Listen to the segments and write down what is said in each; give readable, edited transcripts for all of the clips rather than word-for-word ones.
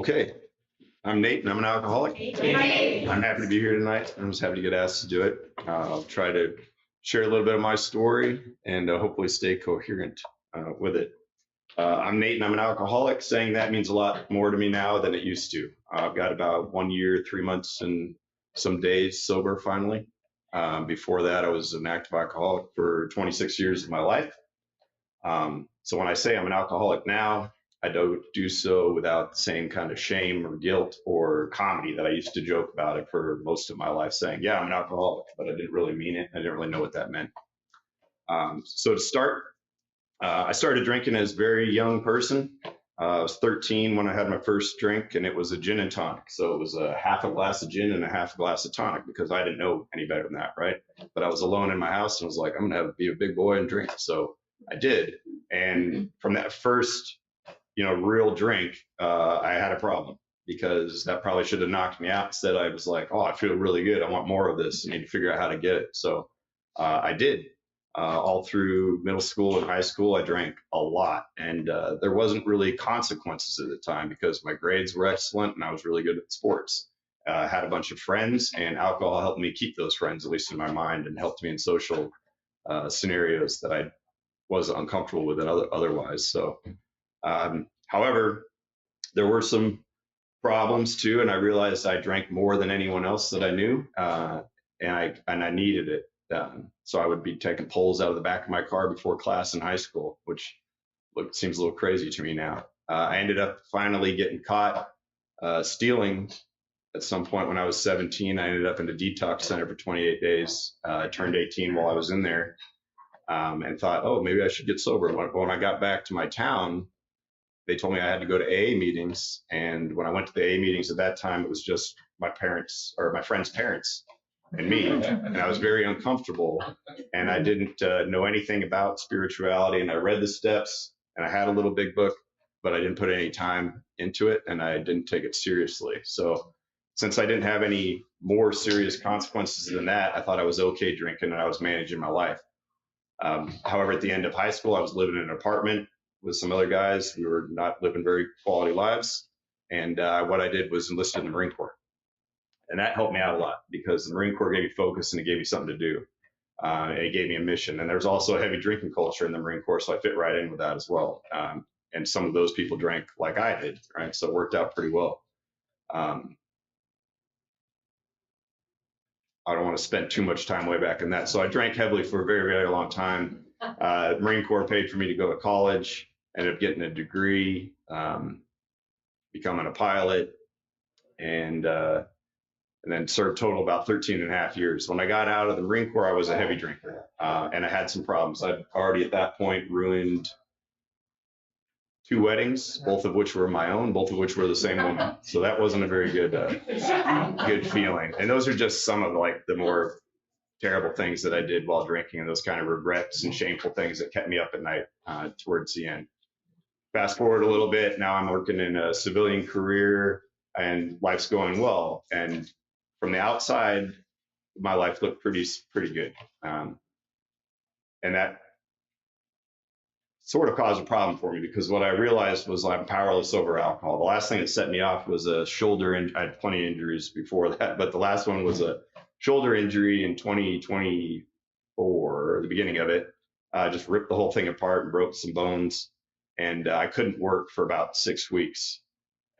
Okay, I'm Nate and I'm an alcoholic. I'm happy to be here tonight. I'm just happy to get asked to do it. I'll try to share a little bit of my story and hopefully stay coherent with it. I'm Nate and I'm an alcoholic. Saying that means a lot more to me now than it used to. I've got about 1 year, 3 months, and some days sober finally. Before that, I was an active alcoholic for 26 years of my life. So when I say I'm an alcoholic now, I don't do so without the same kind of shame or guilt or comedy that I used to joke about it for most of my life, saying, yeah, I'm an alcoholic, but I didn't really mean it. I didn't really know what that meant. So to start, I started drinking as a very young person. I was 13 when I had my first drink, and it was a gin and tonic. So it was a half a glass of gin and a half a glass of tonic because I didn't know any better than that, right? But I was alone in my house and was like, I'm going to be a big boy and drink. So I did. And from that first, real drink, I had a problem because that probably should have knocked me out. Instead, I was like, oh, I feel really good. I want more of this. I need to figure out how to get it. So I did. All through middle school and high school, I drank a lot. And there wasn't really consequences at the time because my grades were excellent and I was really good at sports. I had a bunch of friends, and alcohol helped me keep those friends, at least in my mind, and helped me in social scenarios that I was uncomfortable with it otherwise. So, however, there were some problems too, and I realized I drank more than anyone else that I knew, and I needed it. So I would be taking pulls out of the back of my car before class in high school, which seems a little crazy to me now. I ended up finally getting caught stealing at some point when I was 17. I ended up in a detox center for 28 days. I turned 18 while I was in there, and thought, oh, maybe I should get sober. When I got back to my town, they told me I had to go to AA meetings. And when I went to the AA meetings at that time, it was just my parents or my friend's parents and me. And I was very uncomfortable. And I didn't know anything about spirituality. And I read the steps and I had a little big book, but I didn't put any time into it and I didn't take it seriously. So since I didn't have any more serious consequences than that, I thought I was okay drinking and I was managing my life. However, at the end of high school, I was living in an apartment with some other guys. We were not living very quality lives. And what I did was enlisted in the Marine Corps. And that helped me out a lot because the Marine Corps gave me focus and it gave me something to do. And it gave me a mission. And there's also a heavy drinking culture in the Marine Corps, so I fit right in with that as well. And some of those people drank like I did, right? So it worked out pretty well. I don't want to spend too much time way back in that. So I drank heavily for a very, very long time. Marine Corps paid for me to go to college, ended up getting a degree, becoming a pilot, and then served total about 13 and a half years. When I got out of the Marine Corps, I was a heavy drinker, and I had some problems. I'd already at that point ruined 2 weddings, both of which were my own, both of which were the same woman. So that wasn't a very good feeling. And those are just some of like the more terrible things that I did while drinking, and those kind of regrets and shameful things that kept me up at night towards the end. Fast forward a little bit, now I'm working in a civilian career and life's going well. And from the outside, my life looked pretty good. And that sort of caused a problem for me because what I realized was I'm powerless over alcohol. The last thing that set me off was a shoulder injury. I had plenty of injuries before that, but the last one was a shoulder injury in 2024, the beginning of it. Just ripped the whole thing apart and broke some bones. And I couldn't work for about 6 weeks.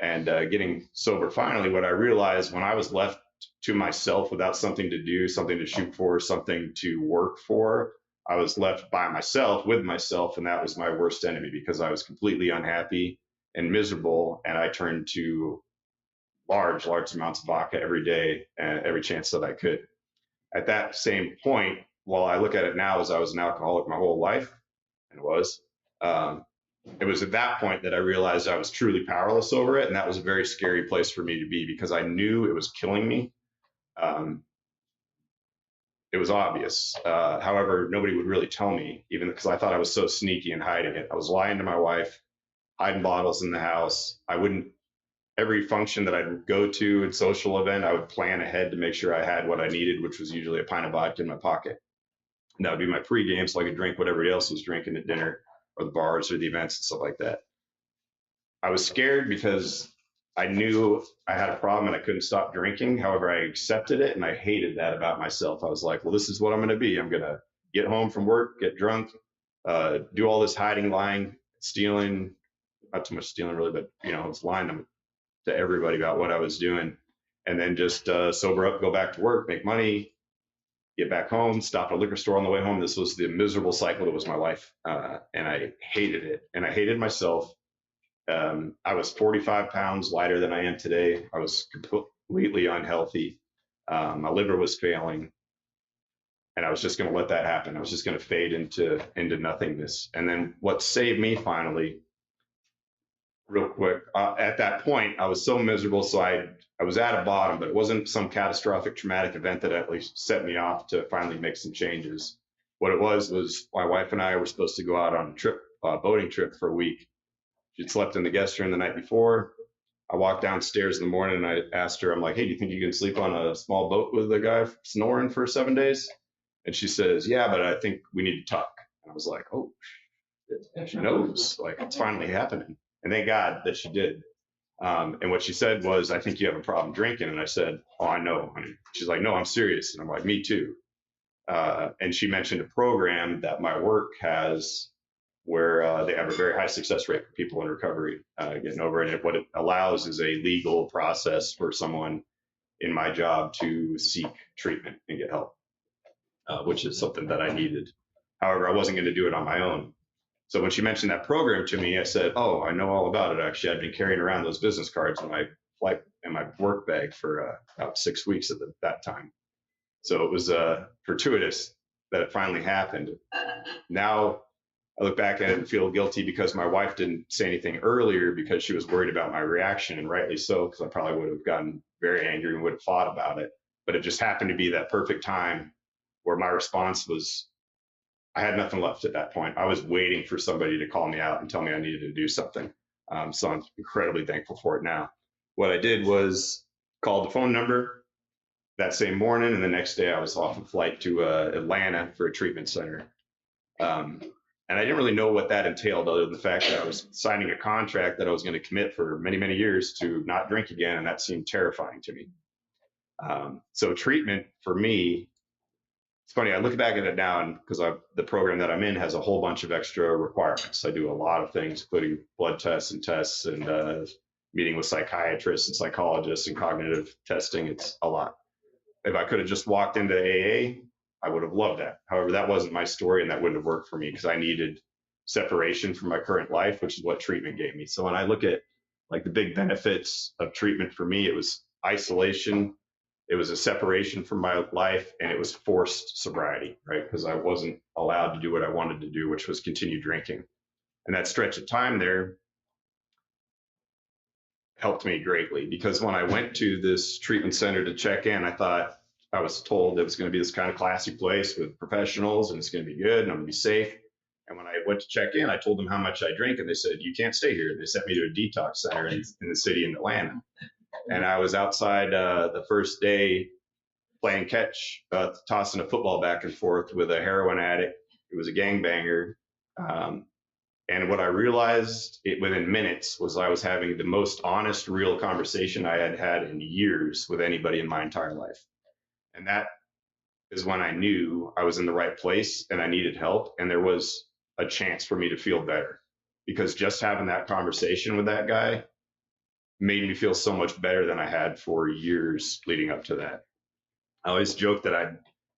And getting sober finally, what I realized when I was left to myself without something to do, something to shoot for, something to work for, I was left by myself with myself, and that was my worst enemy because I was completely unhappy and miserable, and I turned to large amounts of vodka every day and every chance that I could. At that same point, while I look at it now as I was an alcoholic my whole life, and it was at that point that I realized I was truly powerless over it, and that was a very scary place for me to be because I knew it was killing me. It was obvious. However, nobody would really tell me, even because I thought I was so sneaky and hiding it. I was lying to my wife, hiding bottles in the house. Every function that I'd go to and social event, I would plan ahead to make sure I had what I needed, which was usually a pint of vodka in my pocket. And that would be my pregame so I could drink what everybody else was drinking at dinner or the bars or the events and stuff like that. I was scared because I knew I had a problem and I couldn't stop drinking. However, I accepted it and I hated that about myself. I was like, well, this is what I'm going to be. I'm going to get home from work, get drunk, do all this hiding, lying, stealing, not too much stealing really, but I was lying to everybody about what I was doing, and then just sober up, go back to work, make money, get back home, stop at a liquor store on the way home. This was the miserable cycle that was my life, and I hated it, and I hated myself. I was 45 pounds lighter than I am today. I was completely unhealthy. My liver was failing, and I was just going to let that happen. I was just going to fade into nothingness. And then what saved me finally, real quick, at that point, I was so miserable. So I was at a bottom, but it wasn't some catastrophic traumatic event that at least set me off to finally make some changes. What it was my wife and I were supposed to go out on a trip, boating trip for a week. She'd slept in the guest room the night before. I walked downstairs in the morning and I asked her, I'm like, hey, do you think you can sleep on a small boat with a guy snoring for 7 days? And she says, yeah, but I think we need to talk. And I was like, oh, she knows, like it's finally happening. And thank God that she did. And what she said was, I think you have a problem drinking. And I said, oh, I know, honey. She's like, no, I'm serious. And I'm like, me too. And she mentioned a program that my work has where they have a very high success rate for people in recovery getting over it. And what it allows is a legal process for someone in my job to seek treatment and get help, which is something that I needed. However, I wasn't going to do it on my own. So when she mentioned that program to me, I said, oh, I know all about it. Actually, I'd been carrying around those business cards in my work bag for about 6 weeks at that time. So it was fortuitous that it finally happened. Now I look back at it and feel guilty because my wife didn't say anything earlier because she was worried about my reaction, and rightly so, because I probably would have gotten very angry and would have fought about it. But it just happened to be that perfect time where my response was, I had nothing left at that point. I was waiting for somebody to call me out and tell me I needed to do something. So I'm incredibly thankful for it now. What I did was call the phone number that same morning, and the next day I was off a flight to Atlanta for a treatment center. And I didn't really know what that entailed other than the fact that I was signing a contract that I was going to commit for many, many years to not drink again. And that seemed terrifying to me. So treatment for me, it's funny, I look back at it now, and because the program that I'm in has a whole bunch of extra requirements. I do a lot of things, including blood tests and meeting with psychiatrists and psychologists and cognitive testing. It's a lot. If I could have just walked into AA, I would have loved that. However, that wasn't my story, and that wouldn't have worked for me because I needed separation from my current life, which is what treatment gave me. So when I look at like the big benefits of treatment for me, it was isolation, it was a separation from my life, and it was forced sobriety, right? Because I wasn't allowed to do what I wanted to do, which was continue drinking. And that stretch of time there helped me greatly because when I went to this treatment center to check in, I was told it was going to be this kind of classy place with professionals and it's going to be good and I'm going to be safe. And when I went to check in, I told them how much I drink and they said, you can't stay here. They sent me to a detox center in the city in Atlanta. And I was outside the first day playing catch, tossing a football back and forth with a heroin addict. It was a gangbanger. And what I realized within minutes was I was having the most honest, real conversation I had had in years with anybody in my entire life. And that is when I knew I was in the right place and I needed help. And there was a chance for me to feel better because just having that conversation with that guy made me feel so much better than I had for years leading up to that. I always joke that I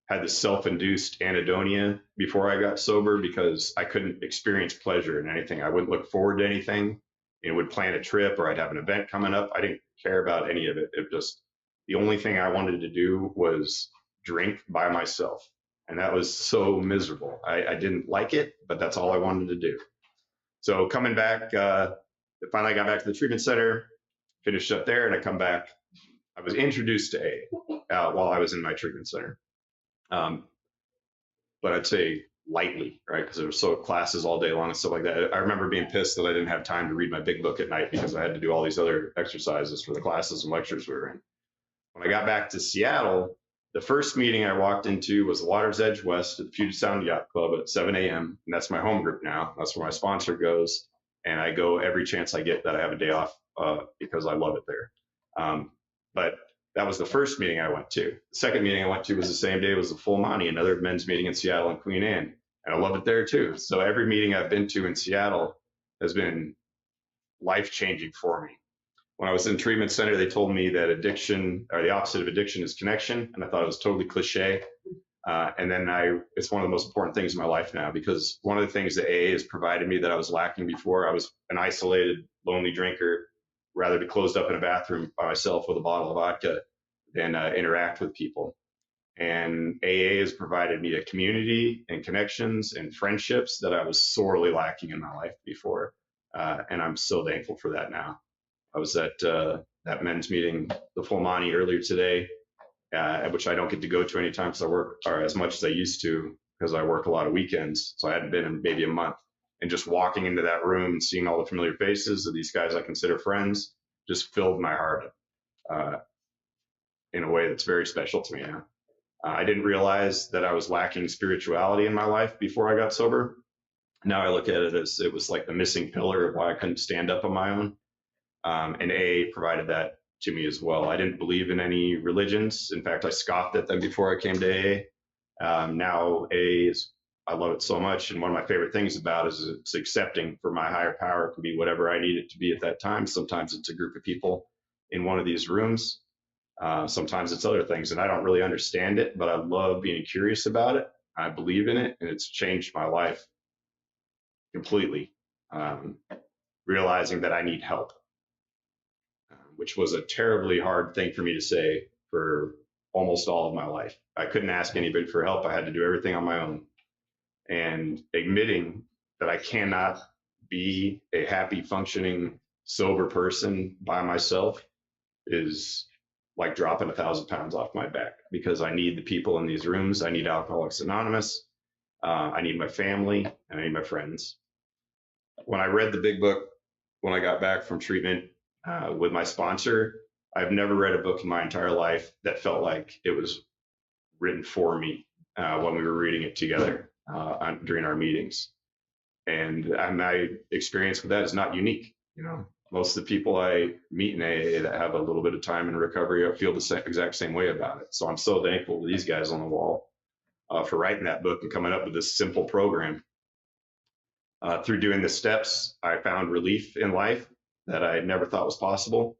had this self-induced anhedonia before I got sober because I couldn't experience pleasure in anything. I wouldn't look forward to anything. Would plan a trip or I'd have an event coming up. I didn't care about any of it. It just, the only thing I wanted to do was drink by myself. And that was so miserable. I didn't like it, but that's all I wanted to do. So coming back, finally I got back to the treatment center, finished up there, and I come back. I was introduced to AA while I was in my treatment center. But I'd say lightly, right? Because there were so classes all day long and stuff like that. I remember being pissed that I didn't have time to read my big book at night because I had to do all these other exercises for the classes and lectures we were in. When I got back to Seattle, the first meeting I walked into was the Water's Edge West at the Puget Sound Yacht Club at 7 a.m. And that's my home group now. That's where my sponsor goes. And I go every chance I get that I have a day off because I love it there. But that was the first meeting I went to. The second meeting I went to was the same day. It was the Full Monty, another men's meeting in Seattle and Queen Anne. And I love it there too. So every meeting I've been to in Seattle has been life-changing for me. When I was in treatment center, they told me that addiction, or the opposite of addiction, is connection. And I thought it was totally cliche. And then it's one of the most important things in my life now, because one of the things that AA has provided me that I was lacking before, I was an isolated, lonely drinker, rather be closed up in a bathroom by myself with a bottle of vodka than interact with people. And AA has provided me a community and connections and friendships that I was sorely lacking in my life before. And I'm so thankful for that now. I was at that men's meeting, the Full Monty, earlier today, which I don't get to go to anytime because I work, or as much as I used to, because I work a lot of weekends. So I hadn't been in maybe a month. And just walking into that room and seeing all the familiar faces of these guys I consider friends just filled my heart in a way that's very special to me now. I didn't realize that I was lacking spirituality in my life before I got sober. Now I look at it as it was like the missing pillar of why I couldn't stand up on my own. And AA provided that to me as well. I didn't believe in any religions. In fact, I scoffed at them before I came to AA. Now AA is, I love it so much. And one of my favorite things about it is it's accepting for my higher power to be whatever I need it to be at that time. Sometimes it's a group of people in one of these rooms. Sometimes it's other things, and I don't really understand it, but I love being curious about it. I believe in it, and it's changed my life completely. Realizing that I need help, which was a terribly hard thing for me to say for almost all of my life. I couldn't ask anybody for help. I had to do everything on my own. And admitting that I cannot be a happy, functioning, sober person by myself is like dropping 1,000 pounds off my back, because I need the people in these rooms. I need Alcoholics Anonymous. I need my family, and I need my friends. When I read the big book, when I got back from treatment with my sponsor, I've never read a book in my entire life that felt like it was written for me when we were reading it together during our meetings. And my experience with that is not unique. You know, most of the people I meet in AA that have a little bit of time in recovery feel the exact same way about it. So I'm so thankful to these guys on the wall for writing that book and coming up with this simple program. Through doing the steps, I found relief in life that I never thought was possible.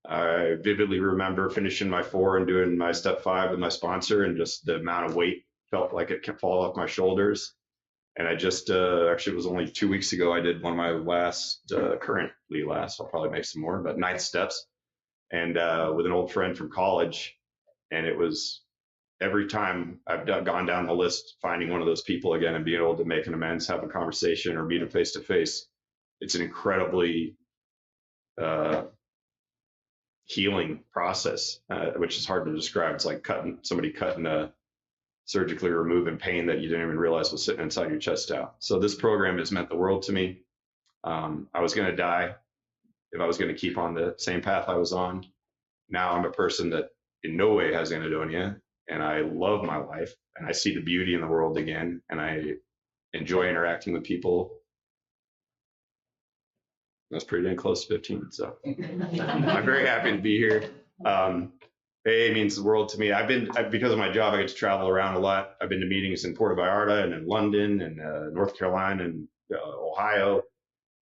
I vividly remember finishing my 4 and doing my step 5 with my sponsor, and just the amount of weight felt like it kept falling off my shoulders. And I just, actually it was only 2 weeks ago, I did one of my currently last, I'll probably make some more, but 9 steps. And with an old friend from college. And it was every time I've gone down the list, finding one of those people again and being able to make an amends, have a conversation, or meet them face to face. It's an incredibly healing process, which is hard to describe. It's like somebody cutting surgically removing pain that you didn't even realize was sitting inside your chest out. So this program has meant the world to me. I was going to die if I was going to keep on the same path I was on. Now I'm a person that in no way has anhedonia, and I love my life, and I see the beauty in the world again, and I enjoy interacting with people. That's pretty dang close to 15, so I'm very happy to be here. AA means the world to me. Because of my job, I get to travel around a lot. I've been to meetings in Puerto Vallarta and in London and North Carolina and Ohio.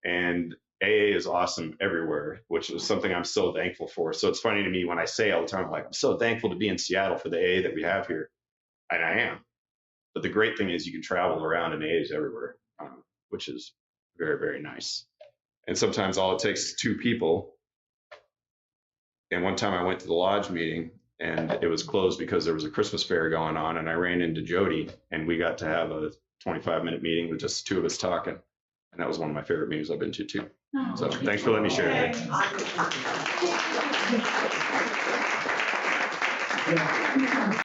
And AA is awesome everywhere, which is something I'm so thankful for. So it's funny to me when I say all the time, like, I'm so thankful to be in Seattle for the AA that we have here. And I am. But the great thing is you can travel around and AAs everywhere, which is very, very nice. And sometimes all it takes is 2 people. And one time I went to the lodge meeting and it was closed because there was a Christmas fair going on, and I ran into Jody and we got to have a 25-minute meeting with just 2 of us talking. And that was one of my favorite meetings I've been to too. So thanks for letting me share that.